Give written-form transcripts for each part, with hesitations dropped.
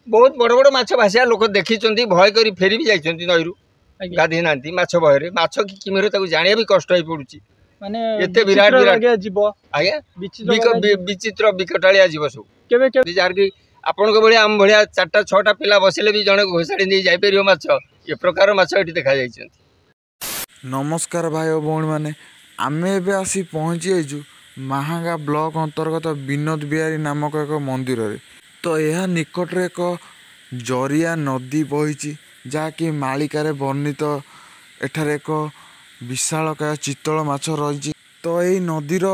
बहुत बड़ बड़ माछ भासिया लोक देखी भय कर फेरी भी जाइछन्ती नईरू गाधी ना माछ भय माछ कि किमिर जानिया भी कष्ट हो पड़ुची माने एते विराट विराट जीव आज्ञा विचित्र विकटालिया जीव सब केबे केबे जार कि आपण भाया आम भाया 4टा 6टा पिला बसिले भी जने घोषाड़ी नहीं जापर माछ ये प्रकार माछ ये देखा जाइछन्ती। नमस्कार भाई और भौणी मैंने आमे एबे आसी पहुँची जाइछु महांगा ब्लॉक अंतर्गत विनोद बिहारी नामक एक मंदिर रे। तो यह निकट रे एक जरिया नदी बही जहाँकि मालिकार वर्णित एठारे एक विशालकाय चितल माछ रही। तो यही नदीर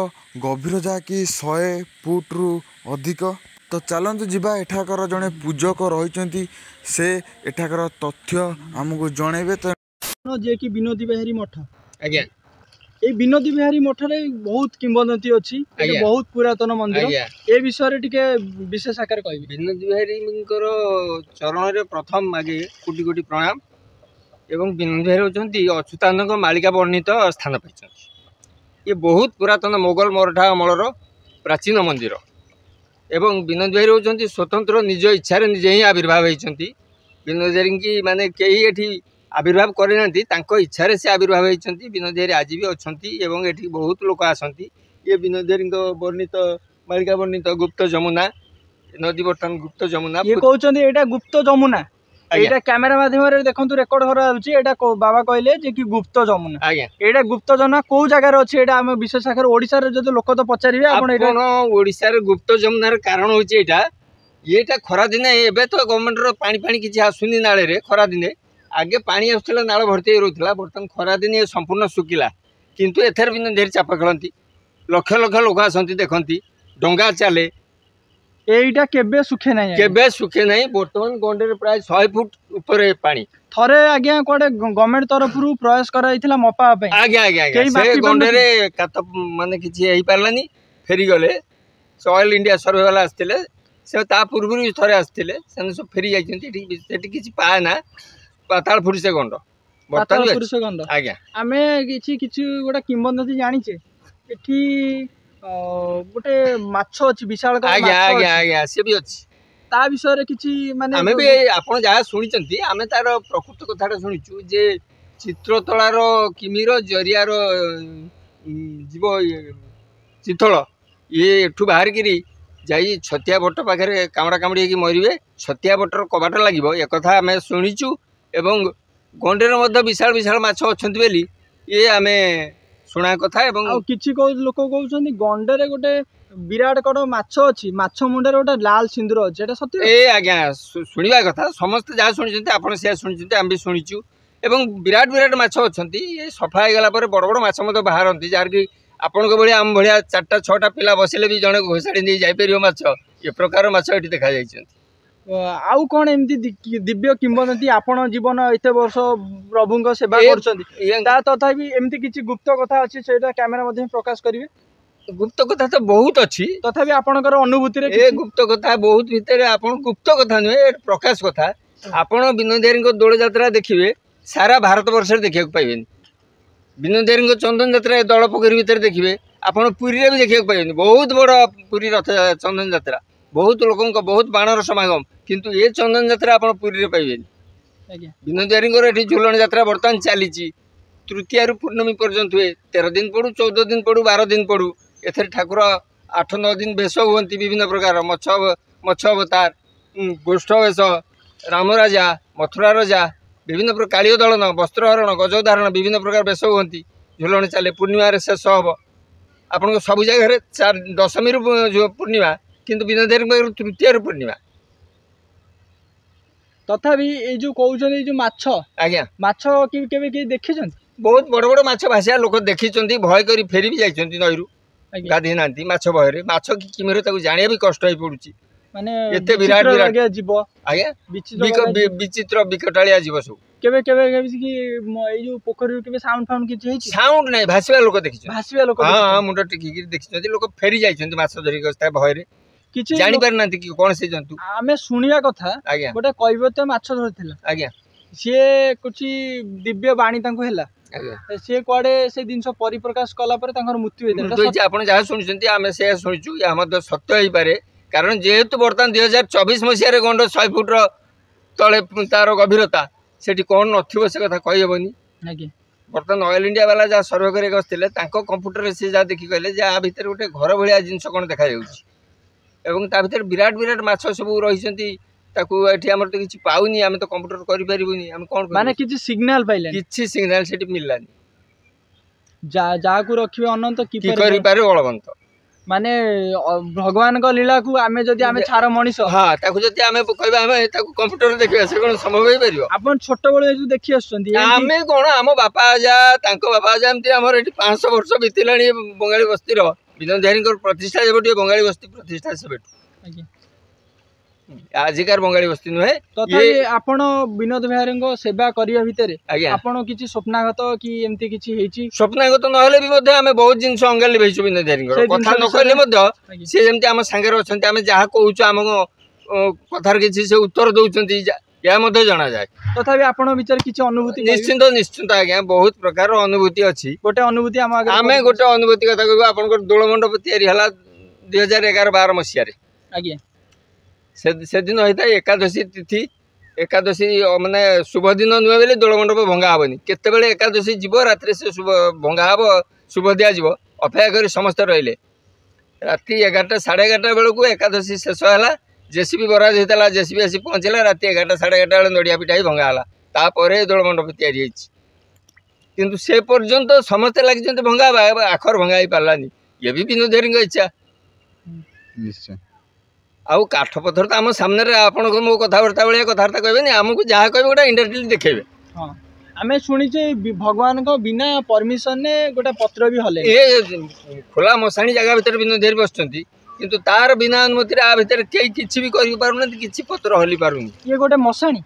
गभीर जहाँकि 100 फुट रु अधिक। तो चलतु जीवा एठाकर जड़े पूजक रही से एठाकर तथ्य आमको जनइबे। तो जे कि विनोदी बिहारी मठ आज्ञा ए विनोदी बिहारी मठ रे बहुत किंवदंती अछि बहुत पुरातन मंदिर ए विषय टिके विशेष आकार कहबी। विनोदी बिहारी चरण रे प्रथम आगे कोटि कोटि प्रणाम एवं विनोदी बिहारी होचंती अच्युतानंद मालिका वर्णित स्थान पाई। ये बहुत पुरातन मोगल मराठा अमलर प्राचीन मंदिर एवं विनोदी बिहारी होचंती स्वतंत्र निज इच्छा रे निजे ही आविर्भाव होइचंती। विनोदी बिहारी की माने केही एठी आविर्भाव करना इच्छा से आविर्भाव होती। विनोदी बिहारी आज भी अच्छा एवं ये बहुत लोक आसती। ये विनोदी बिहारी वर्णित मालिका वर्णित गुप्त जमुना नदी बर्तमान गुप्त जमुना ये कहते हैं गुप्त जमुना एटा कैमेरा माध्यम देखो रेकर्ड करा बाबा कहले जे कि गुप्त जमुना आज्ञा एटा गुप्त जमुना कौ जगार अच्छे एटा आम विशेष आकार ओडिसा रे जदि लोक तो पचारिबे आपण ओडिसा रे गुप्त जमुनार कारण होची एटा खरा दिने एबे तो गवर्नमेंट रो पानी पानी किछि आसुनी नाळे रे खरा दिने आगे पानी आसला नाल भर्ती रोला बर्तमान खरा दिन ये संपूर्ण सुखिला किंतु एथर भी ढेर चाप खेलती लक्ष लक्ष लोक आसती देखती डंगा चले एटा केबे सुखे नहीं बर्तमान गंडे प्राय 100 फुट ऊपर पानी थरे आज्ञा कोडे गवर्नमेंट तरफ रु प्रयास कराइथिला मपा पे आज्ञा आज्ञा से गंडे रे कात माने किछि हेई पारलानी फेरी गले सॉइल इंडिया सर्वे वाला आस्तिले से ता पूर्व थरे आस्तिले से सब फेरी जाइछन्ती एठी किछि पाए ना पाताल पुरुष गंड पाताल पुरुष गंड आज्ञा आमे किछि किछि गोटा किंवदंती जानिचे एठी गोटे माछ अछि विशाल का आज्ञा आज्ञा आज्ञा से भी अछि ता विषय रे किछि माने आमे भी आपण जा सुनिचंती आमे तार प्रकृत कथाटा सुनिचु जे चित्रतलार किमिर जरियार जीव चितल ये एठू बाहर गिरी जाई छतिया बट पाखे कामड़ा कामड़ी की मरवे छतिया बटर कबाट लगे एक कथा आमे सुनिचु एवं गंडेर मध्य विशाल विशाल माछ अछंती बेली ये आमे सुना कथा एवं किछि लोक कहउछन्ती गंडेर गोटे विराट कड़ माछ अछि माछ मुंडर गोटे लाल सिंदूर अछि एटा सत्य ए आज्ञा सुनिबा कथा समस्त जा सुनिचंती आपण से सुनिचंती हम भी सुनिचु एवं विराट विराट माछ अछंती ये सफा हे गला पर बड़ बड़ माछ मते बाहरंती जार कि आपण को भलिया आम भलिया 4टा 6टा पिला बसिले भी जने घोषाड़ी नहीं जाई परियो माछ ये प्रकार माछ एठी देखा जाइछंती। आउ कौन एमती दिव्य किंवदंती आपण जीवन एते वर्ष प्रभु सेवा करछंती तथापि एमती किछि गुप्त कथा अछि सेटा कैमरा मध्ये प्रकाश करिवे। गुप्त कथा तो बहुत अच्छी तथापि आपणकर अनुभूति रे ए गुप्त कथा बहुत भितर आपण गुप्त कथा नुहे प्रकाश कथा आपण विनोदी बिहारी दोल यात्रा देखिए सारा भारत वर्ष देखा पाइबेन। विनोदी बिहारी चंदन यात्रा दल पोखरी भितर देखिए आपण पुरी भी देखा पाइबेन बहुत बड़ पुरी रथ चंदन यात्रा बहुत लोक बहुत बाणर समागम किंतु ये चंदन यात्रा आप पुरी पाइबेन। विनोदी बिहारी ये झुलन यात्रा बर्तमान चली तृतीय रु पूर्णमी पर्यंत हुए 13 दिन पड़ू 14 दिन पड़ू 12 दिन पड़ू एथर ठाकुर 8-9 दिन बेश हुंती विभिन्न प्रकार मत्स्य अवतार गोष्ठ वेश रामराजा मथुरा राजा विभिन्न प्रकार कालिय दलन वस्त्रहरण गजोदाहरण विभिन्न प्रकार बेश हुंती झुलन चले पूर्णिमा शेष हम आपन सब जगह दशमी पूर्णिमा किंतु विनोदी बिहारी तृतीय पूर्णिमा तथापि ये जो कहउछन जो माछ आज्ञा माछ केबे के देखिछन बहुत बड़ बड़ माछ भासिया लोक देखी भय कर फेरी भी जाइछन्ती नईरू गाधी ना माछ भय माछ कि किमिर जानिया भी कष्ट हो पड़ुची माने एते विराट विराट जीव आज्ञा विचित्र विकटालिया जीव सब केबे केबे कि ए जो पोखरी केबे साउंड फाउंड किछि हेछि साउंड नै भासिया लोक देखिछ भासिया लोक हां मुंड टिकी देखिछन्ती लोक फेरी जाइछन्ती माछ धरि गस्ता भय रे किछि जानि पार नांती कि कोन से जंतु आमे सुनिया कथा आज्ञा गोटे कैवत्य माछ धरथिला आज्ञा से कुछ दिव्य बाणी तांको हेला से कुआडे से जिनस परिप्रकाश कला पर तांकर मृत्यु हेतै आपण जा सुनिछन्ती आमे से सुनिछु या मध्य सत्य होई पारे कारण जेहेतु बर्तमान 2024 मसीह गंड 100 फुट तले तार गभीरता से कौन नथिबो से कथा कहि हेबनी। बर्तमान ऑयल इंडिया वाला जहाँ सर्वे करे गस्थिले कंप्यूटर से जहाँ देखी कहले जहाँ भितर गोटे घर भाया जिनस कौन देखा एवं ता भितर विराट विराट माछ सब रही ताकू एठी हमर तो किछि पाउनी आमे तो कंप्यूटर करि परिबुनी आमे कोन माने किछि सिग्नल पाइले किछि सिग्नल सेठी मिललानी जा को रखिबे अनंत की करि पारे बलवंत माने भगवान को लीला को आमे जदी आमे छार मनीष हां ताकू जदी आमे कहबा आमे ताकू कंप्यूटर देखिबा से कोन संभव होई परिबो। आपन छोट बळे जो देखि आछंती आमे कोन हम बापा जा तांको बापा जा एमती हमर एठी 500 वर्ष बितिलानी बंगाली बस्ती रो विनोद बिहारी को प्रतिष्ठा जेबटी बंगाली बस्ती प्रतिष्ठा से बेटू आजिकार बंगाली बस्ती नुहे तथापि आपण विनोद बिहारी को सेवा करिया भितरे आपण किछि स्वप्नागत कि एमती किछि हेछि स्वप्नागत नहले भी मध्ये आमे बहुत जिंस अंगाली भेइछु विनोद बिहारी को कथा न कहले मध्ये से जेमती हम संगे अछंती आमे जहा कहूछु हम कथार किछि से उत्तर दउछंती या मध्ये जाना जाय। तथापि आपण विचार किछि अनुभूति निश्चिंत निश्चिंत आज्ञा बहुत प्रकार अनुभूति अछि। गोटे अनुभूति आमे गोटे अनुभूति कथा कहबो आपण को दोल मंडप तयारी हला 2011-12 मसिया रे आज्ञा से दिन होता है एकादशी तिथि एकादशी माने शुभ दिन नुहे बेले दोल मंडप भंगा हेनी केतबेले एकादशी जीव रात्रि से शुभ भंगा हे शुभ दिया अपेक्षा कर समस्त रहिले राति 11टा 11:30 बेलू एकादशी शेष है जेसीबी बराद होता जेसीबी आसी पहुँचला राति 11टा 11:30 बेले नड़िया पिटा ही भंगा है तापर दोल मंडप तैयारी किंतु से पर्यंत समस्ते लगे भंगा आखर भंगा ही पारानी ये भी विनोद बिहारी इच्छा निश्चय आउ काठ पत्थर तो आम सामने आपण मो कथबार्ता भाया कथबार्ता कहबे आमको जहाँ कहे गोटे इंटरव्यू देखेबे। हाँ आमे सुनिचे भगवान को बिना परमिशन ने गोटे पत्र भी हले ए खोला मशाणी जगह भीतर विनोद बिहारी बसचंती किंतु तार बिना अनुमति आ भीतर केही किछि भी करि पारुना किछि पत्र हली पारुनी ये गोटे मशाणी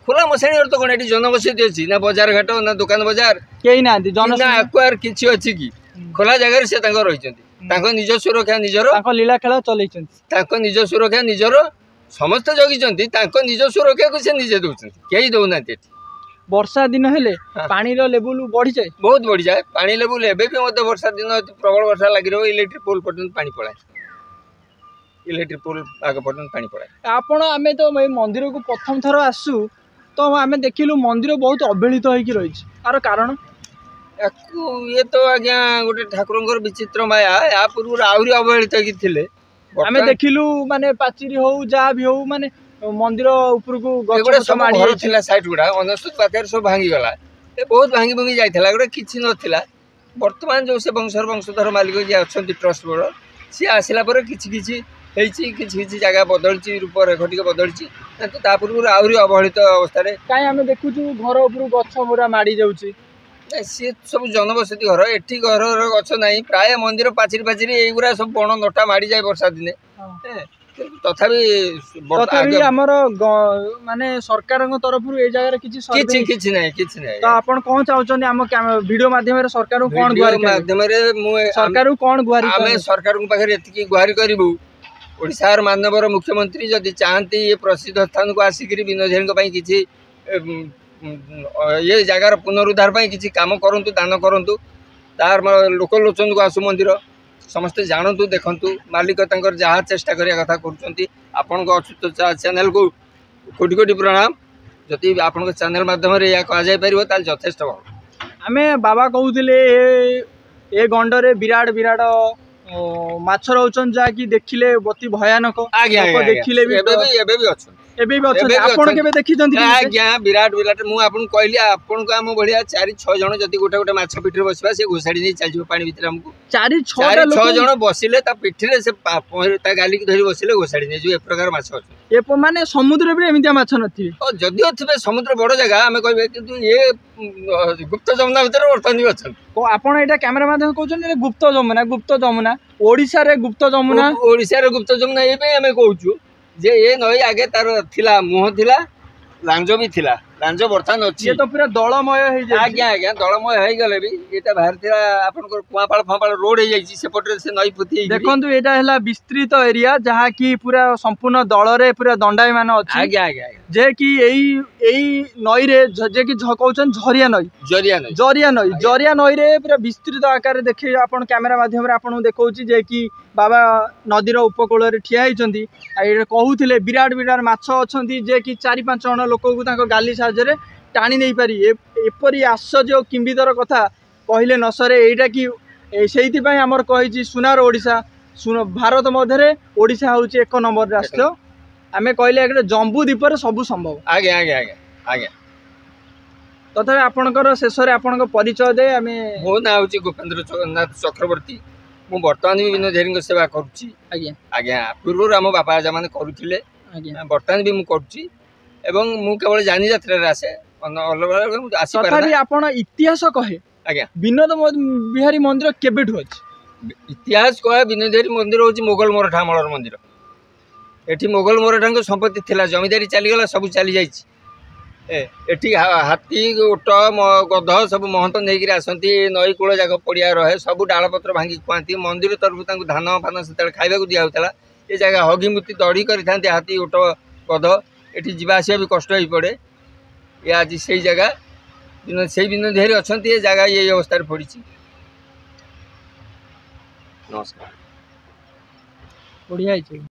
खोला मशाणी और तो कोन एटी जनबसति अछि ना बाजार घाट ना दुकान बाजार केही ना जन ना एक्वायर किछि अछि कि खोला जगह से तांको रहिचंती तांको निज सुरक्षा निजर तांको लीला खेला चलैचंती तांको निज सुरक्षा निजर समस्त जगिचंती तांको निज सुरक्षा को से निजे दउचंती केही दउनांती। वर्षा दिन हेले पानी रो लेवल बढ़ी जाए बहुत बढ़ी जाए पानी लेवल एबे भी मते वर्षा दिन प्रबल वर्षा लागि रहो इलेक्ट्रिक पोल पर्यंत पानी पड़ाए इलेक्ट्रिक पोल आगे पर्यंत पानी पड़ाए। आपण आमे तो मंदिर को प्रथम थर आसु तो आमे देखिलु मंदिर बहुत अवहेलित होई रही आर कारण ये तो आज्ञा गोटे ठाकुर विचित्र माया या पूर्व आहरी अवहेलित होते आमे देखिलु माने पाचिरी हो जहाँ भी हो माने मंदिर ऊपर को घर थिला साइड गुड़ा अनस्तुत बात्यार सब भांगी गला बहुत भांगी भांगी जाइथिला गोटे किछि नथिला वर्तमान जो से वंशधर मालिक जे अछंती ट्रस्ट बोर्ड सी आसिला पर किछि जगह बदलची रूप रेख टिके बदलची तो ता पूर्व आहरी अवहेलित अवस्था रे काई आमे देखुछु घर ऊपर गछ मुरा माडी जाउची सी सब जनबसती घर एठी घर गछ नहीं प्राय मंदिर पाचिरी पाचिरी एगुरा सब बण नटा माड़ी जाए वर्षा दिने तथापि हमर माने सरकार तरफ ए जगह किछि नहीं तो आपण कोन चाहउछन हम वीडियो माध्यम रे सरकार को कोन गुहार माध्यम रे सरकार को कोन गुहार आमे सरकार को पाखरे एतिकी गुहार करिवु ओडिसार माननीय मुख्यमंत्री जदि चाहती ये प्रसिद्ध स्थान को आसिक विनोद बिहारी पई किछि ये जगार पुनरुद्धार किसी काम करूँ दान करूँ तार लोकलोचन को आसु मंदिर समस्ते जानतु देखु मालिक जहाँ चेष्टा करिया कथा करुँच अच्युत चैनल को कोटि कोटि प्रणाम जदि आपण चैनल माध्यम या कह पार यथेष्ट भल आमे बाबा कहते ए गंडरे विराट विराट माछ रोचन जहाँकि देखिले अति भयानक देखिले विराट विराट मुझे कहली आपन को आम भाया 4-6 जन जदि गोटे गोटे माछ पिठी बसवा से घोषाड़ी नहीं चल पानी भीतर हमको 4-6 जन बसिले पिठी से गाली की धरी बसिले घोषाड़ी नहीं जो प्रकार माछ अच्छे माने समुद्र भी एमती माछ नथि जदिओ थे समुद्र बड़ जगह आम कह कि ये गुप्त जमुना भीतर बर्तमान भी अच्छा आपड़ यहाँ कैमेरा माध्यम कहते गुप्त जमुना ओडिशा रे गुप्त जमुना ये आम कहूँ जे ये नई आगे तार थिला मुह थिला लांज भी थिला ଲାଞ୍ଜ ବର୍ତ୍ତମାନ ଅଛି। ये तो पूरा दलमय हो जाए। ଆଜ୍ଞା ଆଜ୍ଞା ଦଳମୟ ହେଇଗଲେ ବି ଏଇଟା ବାହାରିଥିଲା ଆପଣଙ୍କର କୁଆଁପାଳ ଫୁଆଁପାଳ ରୋଡ ହେଇଯାଇଛି ସେପଟରେ ସେ ନଈ ପୋତି ହେଇକି। देखନ୍ତୁ ଏଇଟା ହେଲା ବିସ୍ତୃତ ଏରିଆ ଯାହାକି ପୁରା ସମ୍ପୂର୍ଣ୍ଣ ଦଳରେ ପୁରା ଦଣ୍ଡାୟମାନ ଅଛି। ଆଜ୍ଞା ଆଜ୍ଞା ଆଜ୍ଞା ଯେ କି ଏଇ ନଈରେ ଯେ କି କହୁଛନ୍ତି ଝରିଆ ନଈ ଜରିଆ ନଈରେ ପୁରା ବିସ୍ତୃତ ଆକାରରେ ଦେଖି ଆପଣ କ୍ୟାମେରା ମାଧ୍ୟମରେ ଆପଣଙ୍କୁ ଦେଖଉଛି ଯେ କି ବାବା ନଦୀର ଉପକୂଳରେ ଠିଆ ହେଇଛନ୍ତି। ଆଉ ଏଇଟା କହୁଥିଲେ ବିରାଟ ବିରାଟ ମାଛ ଅଛନ୍ତି ଯେ କି 4-5 ଜଣ ଲୋକଙ୍କୁ ତାଙ୍କ ଗାଲି ସାହାଯ୍ୟରେ टाणी नहीं पारी एपरी आश्चर्य और किंबिदर कथा कहले न सरे। एटा कि से आमर कही सुनार ओडिशा भारत मध्य ओडिशा हूँ 1 नंबर राष्ट्र। आम कहले जम्बू द्वीपर सबू संभव। आगे आगे आगे आगे तथा आपणकर शेष में आपण परिचय दे आम। मो ना हूँ गोपेन्द्र जगन्नाथ चक्रवर्ती। मु बर्तमान भी विनोद हेरी सेवा करुच्ची। आज्ञा आज्ञा पूर्व आम बापा आजा मैंने करुले बर्तमान भी मुझे मु केवल जानी यात्रा आसे तथापि आपण इतिहास कहे आज्ञा विनोद बिहारी मंदिर केबेठु अछि? इतिहास कहे विनोद बिहारी मंदिर हूँ मोगल मराठा अमलर मंदिर। एठी मोगल मराठा संपत्ति थिला जमीदारी चलीगला सब चली जाइए। एठी हाथी ओट गध सब महंत नहीं आसती नई कूल जाक पड़िया रहे सब डाल पत्र भांगी खुआती मंदिर तरफ धान फान से खाइबा दिहला। ये जगह हगिमुती दड़ी कर हाथी ओट गध एठी जीवा आसिया भी कष्ट हो पड़े। ये आज से जगह से विनोद बिहारी अच्छा ये जगह ये अवस्था पड़ी। नमस्कार बढ़िया।